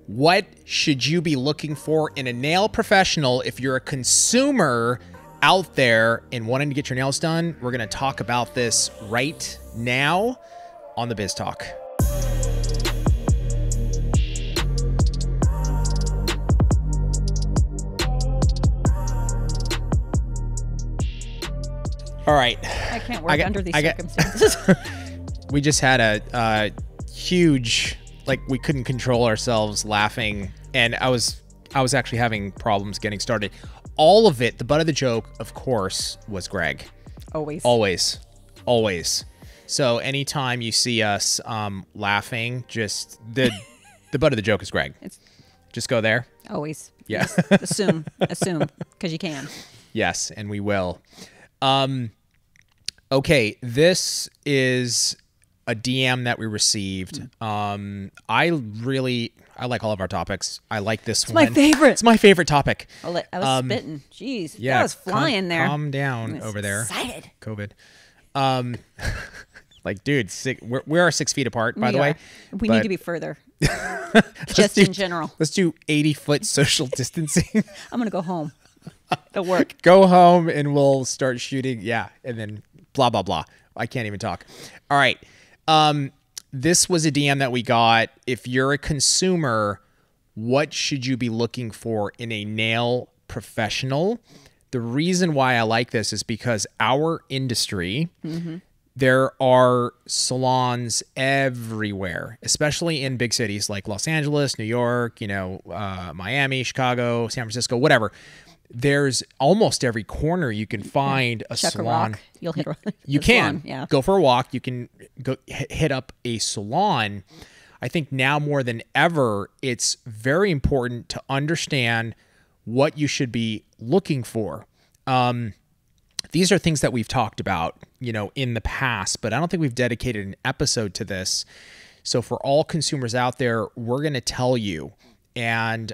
What should you be looking for in a nail professional if you're a consumer out there and wanting to get your nails done? We're going to talk about this right now on the Biz Talk. All right. I can't work under these circumstances. We just had a huge, like, we couldn't control ourselves laughing, and I was actually having problems getting started. All of it, the butt of the joke, of course, was Greg. Always. Always. Always. So anytime you see us laughing, just the butt of the joke is Greg. Just go there. Always. Yeah. Assume, because you can. Yes, and we will. Okay, this is a DM that we received. I like all of our topics. I like this one. It's my favorite. It's my favorite topic. I was spitting. Jeez. Yeah, I was flying there. Calm down over there. Excited. COVID. Like, dude, we are 6 feet apart, by the way. We need to be further. Just in general. Let's do 80-foot social distancing. I'm going to go home. It'll work. Go home and we'll start shooting. Yeah. And then blah, blah, blah. I can't even talk. All right. This was a DM that we got. If you're a consumer, what should you be looking for in a nail professional? The reason why I like this is because our industry, there are salons everywhere, especially in big cities like Los Angeles, New York, Miami, Chicago, San Francisco, whatever. There's almost every corner you can find a Check salon. A rock. You'll hit You can. Salon, yeah. Go for a walk. You can go hit up a salon. I think now more than ever, it's very important to understand what you should be looking for. These are things that we've talked about, in the past, but I don't think we've dedicated an episode to this. So for all consumers out there, we're going to tell you. And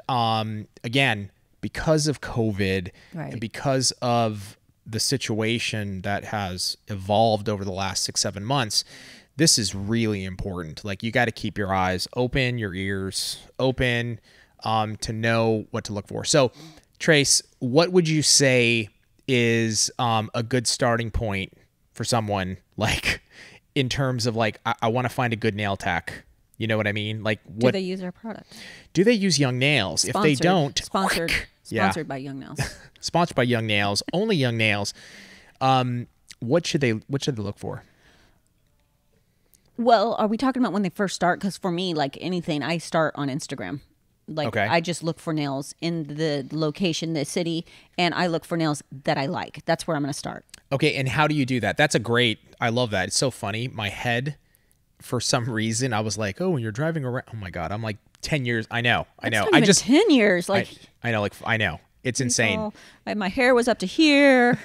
again, because of COVID and because of the situation that has evolved over the last 6-7 months, this is really important. Like, you got to keep your eyes open, your ears open, to know what to look for. So, Trace, what would you say is a good starting point for someone, like, in terms of, like, I want to find a good nail tech? You know what I mean? Like, what do they use our product? Do they use Young Nails? Sponsored, if they don't, sponsored by Young Nails. Sponsored by Young Nails, only Young Nails. What should they look for? Well, are we talking about when they first start? Because for me, like anything, I start on Instagram. Like, I just look for nails in the location, the city, and I look for nails that I like. That's where I'm going to start. Okay, and how do you do that? I love that. It's so funny. My head, for some reason, I was like, when you're driving around, oh my God, I'm like 10 years. I know. Not even 10 years. Like, I know. It's insane. My hair was up to here.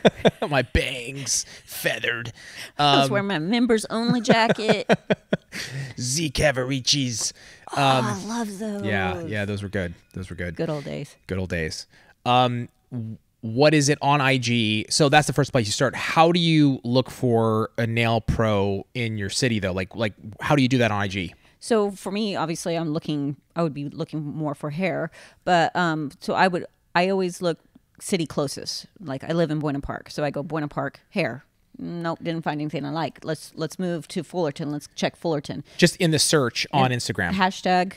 My bangs feathered. I was wearing my members only jacket. Z Cavaricci's. I love those. Yeah, those were good. Good old days. What is it on IG? So that's the first place you start. How do you look for a nail pro in your city, though? Like how do you do that on IG? So for me, obviously, I would be looking more for hair, but so I always look city closest. Like, I live in Buena Park, so I go Buena Park, hair. Nope, didn't find anything I like. Let's move to Fullerton. Let's check Fullerton. Just in the search on Instagram. Hashtag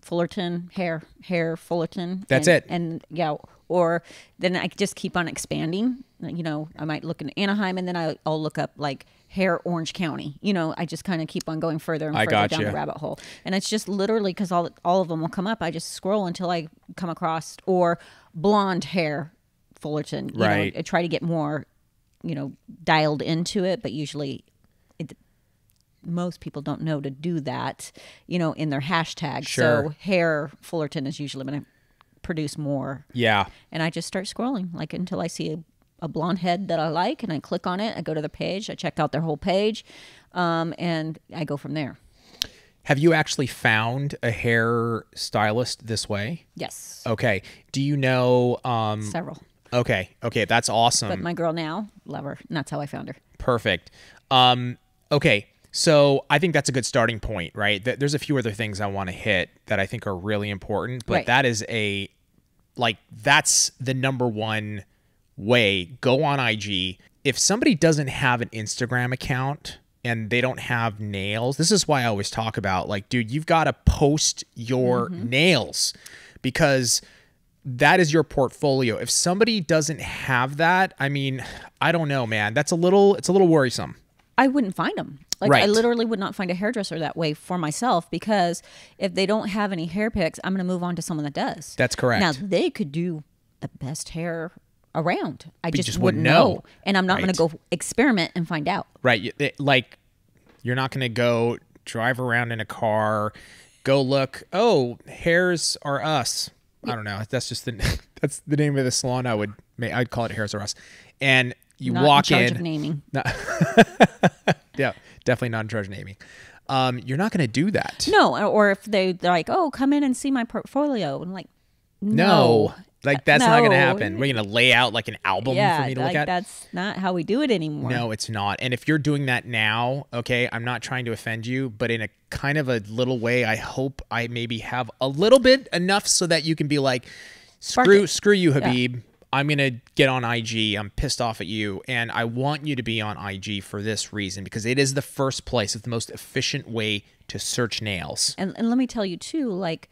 Fullerton, hair Fullerton. That's it. And yeah, or then I just keep on expanding. I might look in Anaheim, and then I'll look up like hair Orange County. I just kind of keep on going further and further down the rabbit hole. And it's just literally because all of them will come up. I just scroll until I come across, or blonde hair Fullerton. I try to get more, dialed into it, but usually most people don't know to do that, in their hashtag. Sure. So hair Fullerton is usually going to produce more. Yeah. And I just start scrolling until I see a blonde head that I like, and I click on it. I go to the page. I check out their whole page, and I go from there. Have you actually found a hair stylist this way? Yes. Okay. Do you know? Several. Okay. That's awesome. But my girl now, love her. And that's how I found her. Perfect. Okay. So I think that's a good starting point, right? There's a few other things I want to hit that I think are really important, but that is that's the number one way. Go on IG. If somebody doesn't have an Instagram account and they don't have nails, this is why I always talk about, like, dude, you've got to post your nails, because that is your portfolio. If somebody doesn't have that, I mean, I don't know, man. It's a little worrisome. I wouldn't find them. Like, I literally would not find a hairdresser that way for myself, because if they don't have any hair picks, I'm going to move on to someone that does. That's correct. Now, they could do the best hair around. I just wouldn't know. And I'm not going to go experiment and find out. Right. Like, you're not going to go drive around in a car, go look, oh, hairs are us. I don't know. That's just that's the name of the salon. I'd call it Hairs Are Us. And you not walk in charge of naming. Yeah, definitely not in charge of naming. You're not going to do that. No, or if they're like, oh, come in and see my portfolio. And like, no. Like, that's not going to happen. We're going to lay out like an album for me to look at. That's not how we do it anymore. No, it's not. And if you're doing that now, okay, I'm not trying to offend you, but in a kind of a little way, I hope I maybe have a little bit enough so that you can be like, screw you, Habib. Yeah. I'm going to get on IG. I'm pissed off at you. And I want you to be on IG for this reason, because it is the first place. It's the most efficient way to search nails. And let me tell you too, like,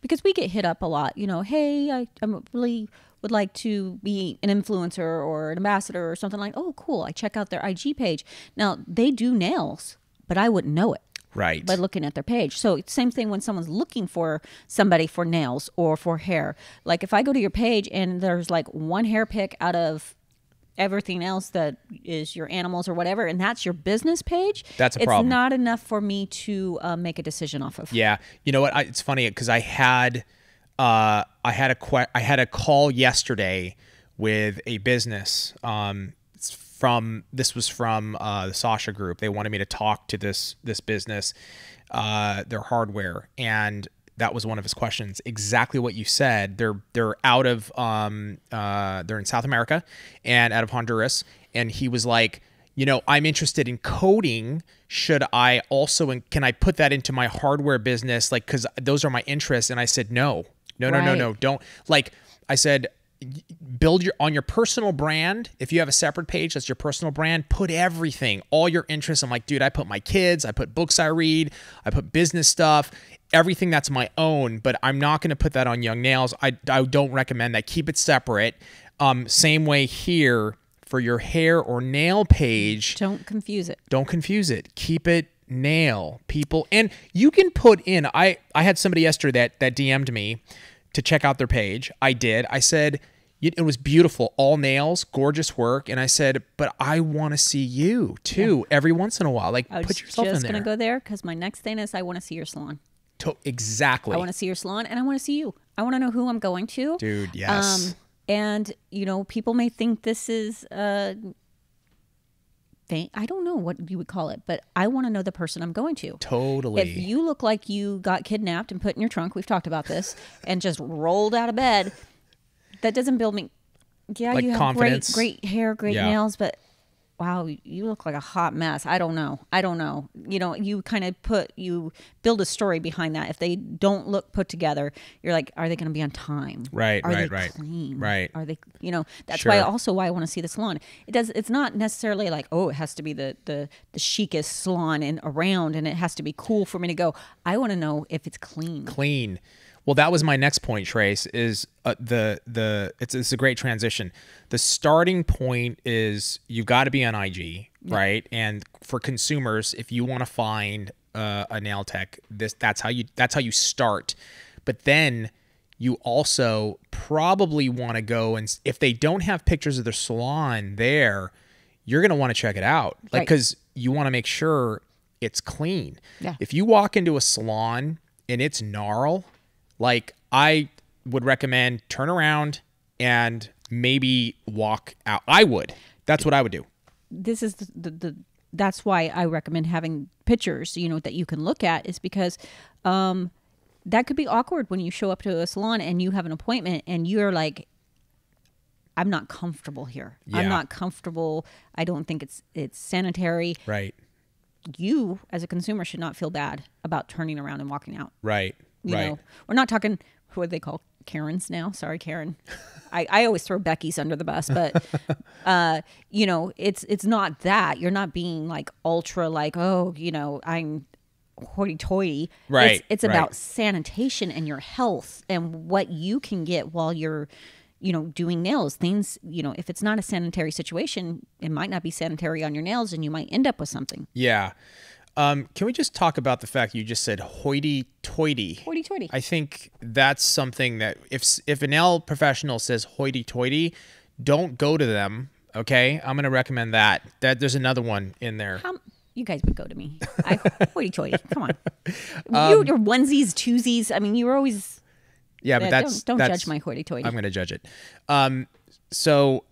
because we get hit up a lot, hey, I really would like to be an influencer or an ambassador or something. Like, oh, cool. I check out their IG page. Now, they do nails, but I wouldn't know it. Right. By looking at their page. So same thing when someone's looking for somebody for nails or for hair. Like, if I go to your page and there's like one hair pick out of everything else that is your animals or whatever, and that's your business page, that's a problem. It's not enough for me to make a decision off of. Yeah. You know what? It's funny because I had a call yesterday with a business. This was from the Sasha Group. They wanted me to talk to this business, their hardware, and that was one of his questions. Exactly what you said. They're out of they're in South America and out of Honduras, and he was like, I'm interested in coding. Should I also can I put that into my hardware business? Like, because those are my interests. And I said no, don't. Like, I said, build on your personal brand. If you have a separate page that's your personal brand, put everything, all your interests. I'm like, dude, I put my kids, I put books I read, I put business stuff, everything that's my own, but I'm not going to put that on Young Nails. I don't recommend that. Keep it separate. Same way here for your hair or nail page. Don't confuse it. Keep it nail, people. And you can put in, I had somebody yesterday that DM'd me to check out their page. I did. I said, it was beautiful, all nails, gorgeous work. And I said, but I want to see you too, every once in a while. Like, put yourself in there. I was just going to go there because my next thing is I want to see your salon. Exactly. I want to see your salon and I want to see you. I want to know who I'm going to. Dude, yes. And, people may think this is I don't know what you would call it, but I want to know the person I'm going to. Totally. If you look like you got kidnapped and put in your trunk, we've talked about this, and just rolled out of bed, that doesn't build me. Yeah, like you have confidence. great hair, great nails, but wow, you look like a hot mess. I don't know. You kind of you build a story behind that. If they don't look put together, you're like, are they going to be on time? Right, are right, they right. clean? Right. Are they, that's Sure. why I want to see the salon. It's not necessarily like, oh, it has to be the chicest salon and around and it has to be cool for me to go. I want to know if it's clean. Clean. Well, that was my next point, Trace, is it's a great transition. The starting point is you've got to be on IG, right? And for consumers, if you want to find a nail tech, that's how you start. But then you also probably want to go, and if they don't have pictures of their salon there, you're going to want to check it out, like, because you want to make sure it's clean. Yeah. If you walk into a salon and it's gnarl, like, I would recommend turn around and maybe walk out. I would. That's what I would do. This is that's why I recommend having pictures, that you can look at, is because that could be awkward when you show up to a salon and you have an appointment and you're like, I'm not comfortable here. Yeah. I'm not comfortable. I don't think it's sanitary. Right. you as a consumer should not feel bad about turning around and walking out. Right. You know, we're not talking, what do they call Karens now? Sorry, Karen. I always throw Becky's under the bus, but you know, it's not that. You're not being like ultra like, oh, you know, I'm hoity-toity. Right. It's about sanitation and your health and what you can get while you're, you know, doing nails. Things, you know, if it's not a sanitary situation, it might not be sanitary on your nails and you might end up with something. Yeah. Can we just talk about the fact you just said hoity-toity? Hoity-toity. I think that's something that if a nail professional says hoity-toity, don't go to them, okay? I'm going to recommend that. There's another one in there. You guys would go to me. Hoity-toity. Come on. Your onesies, twosies. I mean, you were always... Yeah, but don't judge my hoity-toity. I'm going to judge it. So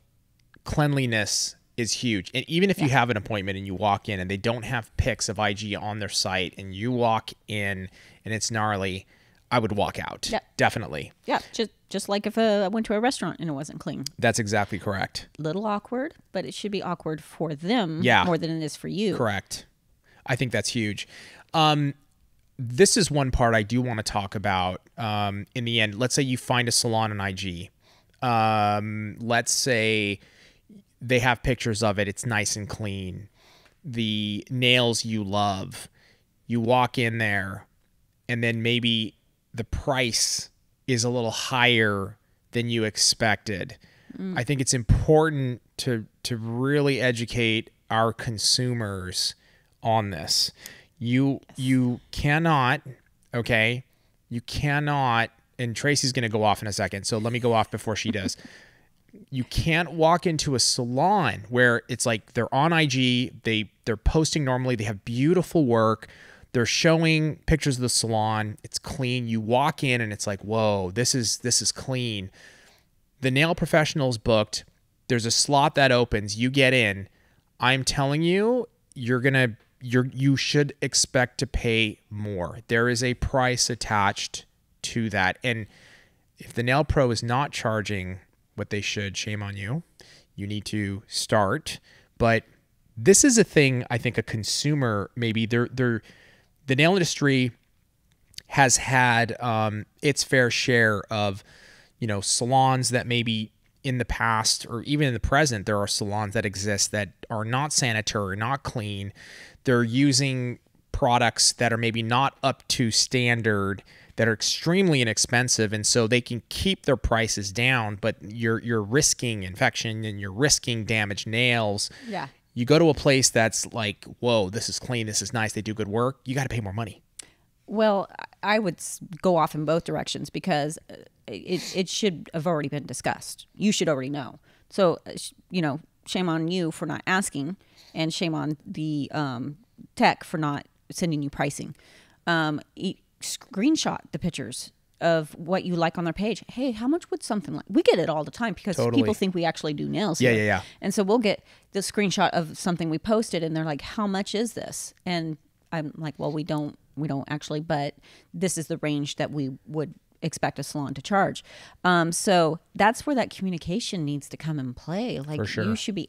cleanliness is huge. And even if you have an appointment and you walk in and they don't have pics of IG on their site and you walk in and it's gnarly, I would walk out. Yeah. Definitely. Yeah, just like if I went to a restaurant and it wasn't clean. That's exactly correct. Little awkward, but it should be awkward for them more than it is for you. Correct. I think that's huge. This is one part I do want to talk about in the end. Let's say you find a salon on IG. Let's say they have pictures of it. It's nice and clean. The nails you love. You walk in there and then maybe the price is a little higher than you expected. I think it's important to really educate our consumers on this. You cannot, okay? You cannot, and Tracy's going to go off in a second, so let me go off before she does. You can't walk into a salon where it's like they're on IG, they're posting normally, they have beautiful work, they're showing pictures of the salon, it's clean. You walk in and it's like, whoa, this is clean. The nail professional's booked. There's a slot that opens. You get in. I'm telling you, you should expect to pay more. There is a price attached to that. And if the nail pro is not charging what they should, shame on you. You need to start. But this is a thing I think a consumer, maybe the nail industry has had its fair share of, you know, salons that maybe in the past or even in the present, there are salons that exist that are not sanitary, not clean. They're using products that are maybe not up to standard, that are extremely inexpensive, and so they can keep their prices down, but you're risking infection and you're risking damaged nails. Yeah. You go to a place that's like, whoa, this is clean, this is nice, they do good work, you got to pay more money. Well, I would go off in both directions because it should have already been discussed. You should already know. So, you know, shame on you for not asking, and shame on the tech for not sending you pricing. Screenshot the pictures of what you like on their page. Hey, how much would something like... We get it all the time because people think we actually do nails. Yeah. And so we'll get the screenshot of something we posted and they're like, how much is this? And I'm like, well, we don't actually, but this is the range that we would expect a salon to charge. So that's where that communication needs to come in play. Like, for sure. You should be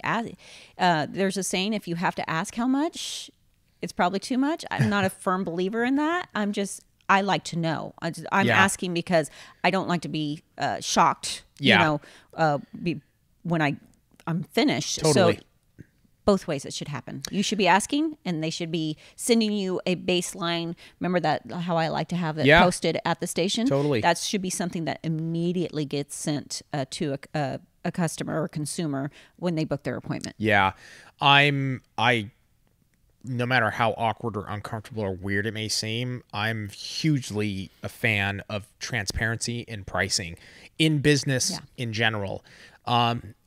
there's a saying, if you have to ask how much, it's probably too much. I'm not a firm believer in that. I like to know. I'm asking because I don't like to be shocked, when I'm finished. Totally. So both ways it should happen. You should be asking, and they should be sending you a baseline. Remember that, how I like to have it posted at the station? Totally. That should be something that immediately gets sent to a customer or consumer when they book their appointment. Yeah. No matter how awkward or uncomfortable or weird it may seem, I'm hugely a fan of transparency in pricing in business in general.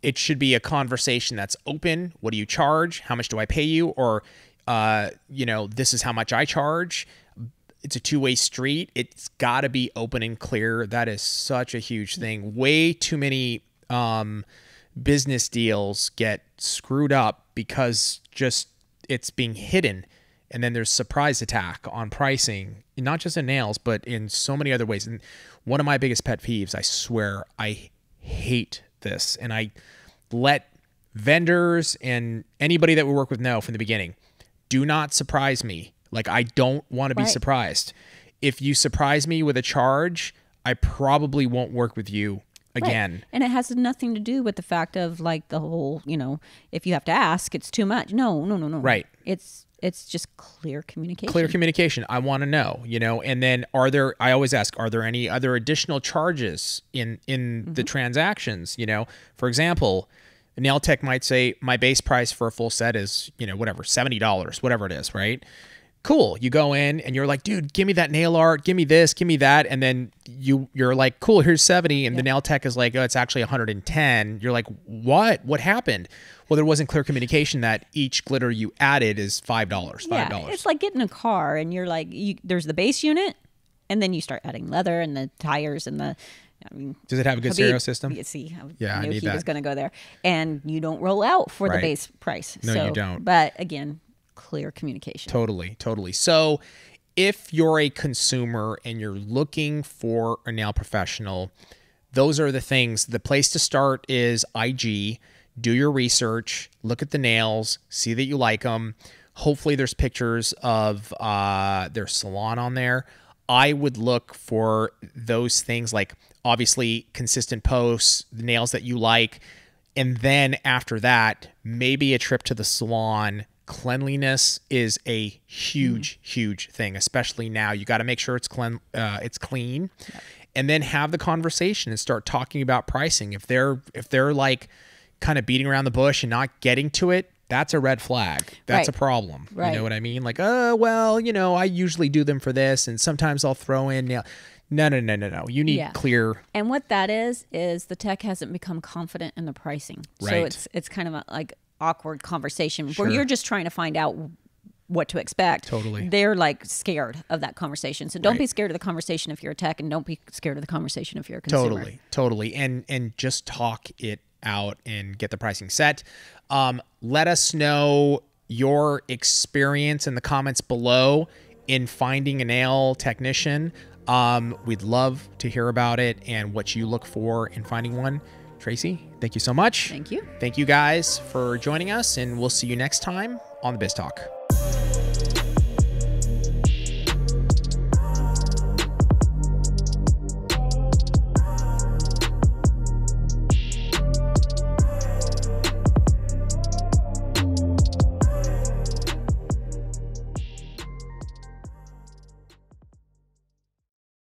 It should be a conversation that's open. What do you charge? How much do I pay you? Or, this is how much I charge. It's a two-way street. It's got to be open and clear. That is such a huge thing. Way too many business deals get screwed up because just it's being hidden, and then there's surprise attack on pricing, not just in nails, but in so many other ways. And one of my biggest pet peeves, I swear, I hate this, and I let vendors and anybody that we work with know from the beginning, do not surprise me. Like, I don't want to be surprised. If you surprise me with a charge, I probably won't work with you again. Right. And it has nothing to do with the fact of like the whole, if you have to ask, it's too much. No. Right. It's just clear communication. Clear communication. I want to know, and then I always ask, are there any other additional charges in the transactions? For example, a nail tech might say my base price for a full set is, whatever, $70, whatever it is, right? Cool. You go in and you're like, dude, give me that nail art, give me this, give me that. And then you're like, cool, here's 70. And the nail tech is like, oh, it's actually 110. You're like, what happened? Well, there wasn't clear communication that each glitter you added is $5. Yeah, it's like getting a car and you're like, there's the base unit and then you start adding leather and the tires and does it have a good stereo system? I I knew need he that. was going to go there. And you don't roll out for the base price. No, you don't. But again, clear communication. Totally. So if you're a consumer and you're looking for a nail professional, those are the things. The place to start is IG. Do your research, look at the nails, see that you like them. Hopefully there's pictures of their salon on there. I would look for those things, like obviously consistent posts, the nails that you like. And then after that, maybe a trip to the salon. Cleanliness is a huge thing, especially now. You got to make sure it's clean, and then have the conversation and start talking about pricing. If they're like kind of beating around the bush and not getting to it, that's a red flag. That's a problem. Right. You know what I mean? Like, oh, well, I usually do them for this, and sometimes I'll throw in. No. You need clear. And what that is the tech hasn't become confident in the pricing. Right. So it's kind of like awkward conversation where you're just trying to find out what to expect. Totally. They're like scared of that conversation. So don't be scared of the conversation if you're a tech, and don't be scared of the conversation if you're a consumer. Totally. And just talk it out and get the pricing set. Let us know your experience in the comments below in finding a nail technician. We'd love to hear about it and what you look for in finding one. Tracey, thank you so much. Thank you. Thank you guys for joining us, and we'll see you next time on the Biz Talk.